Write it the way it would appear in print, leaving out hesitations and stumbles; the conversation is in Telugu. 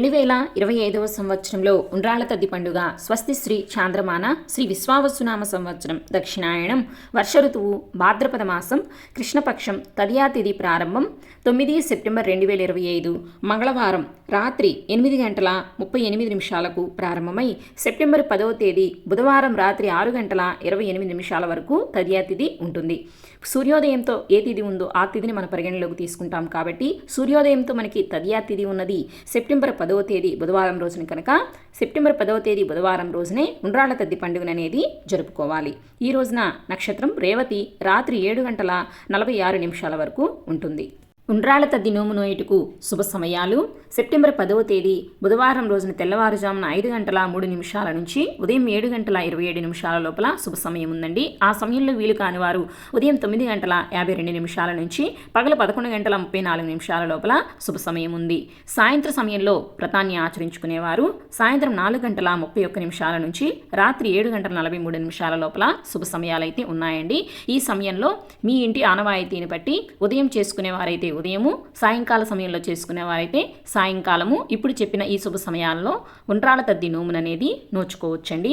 2025వ సంవత్సరంలో ఉండ్రాళ్ళ తద్ది పండుగ స్వస్తి శ్రీ చాంద్రమాన శ్రీ విశ్వావసునామ సంవత్సరం దక్షిణాయనం వర్ష ఋతువు భాద్రపద మాసం కృష్ణపక్షం తదియా తిథి ప్రారంభం 9 సెప్టెంబర్ 2025 మంగళవారం రాత్రి 8:38 ప్రారంభమై సెప్టెంబర్ 10వ తేదీ బుధవారం రాత్రి 6:28 వరకు తదియా తిథి ఉంటుంది. సూర్యోదయంతో ఏ తిథి ఉందో ఆ తిథిని మన పరిగణలోకి తీసుకుంటాం కాబట్టి సూర్యోదయంతో మనకి తదియా తిథి ఉన్నది సెప్టెంబర్ 10వ తేదీ బుధవారం రోజున కనుక సెప్టెంబర్ 10వ తేదీ బుధవారం రోజునే ఉండ్రాళ్ళ తద్ది పండుగను అనేది జరుపుకోవాలి. ఈ రోజున నక్షత్రం రేవతి రాత్రి 7:46 వరకు ఉంటుంది. ఉండ్రాళ్ళ తద్ది నోము నోయుటకు శుభ సమయాలు సెప్టెంబర్ 10వ తేదీ బుధవారం రోజున తెల్లవారుజామున 5:03 నుంచి ఉదయం 7:27 లోపల శుభ సమయం ఉందండి. ఆ సమయంలో వీలు కాని వారు ఉదయం 9:52 నుంచి పగల 11:34 లోపల శుభ సమయం ఉంది. సాయంత్రం సమయంలో వ్రతాన్ని ఆచరించుకునేవారు సాయంత్రం 4:31 నుంచి రాత్రి 7:43 లోపల శుభ సమయాలైతే ఉన్నాయండి. ఈ సమయంలో మీ ఇంటి ఆనవాయితీని బట్టి ఉదయం చేసుకునేవారైతే ఉదయము, సాయంకాల సమయంలో చేసుకునేవారైతే సాయంకాలము ఇప్పుడు చెప్పిన ఈ శుభ సమయాల్లో ఉండ్రాళ్ళ తద్ది నోముననేది నోచుకోవచ్చండి.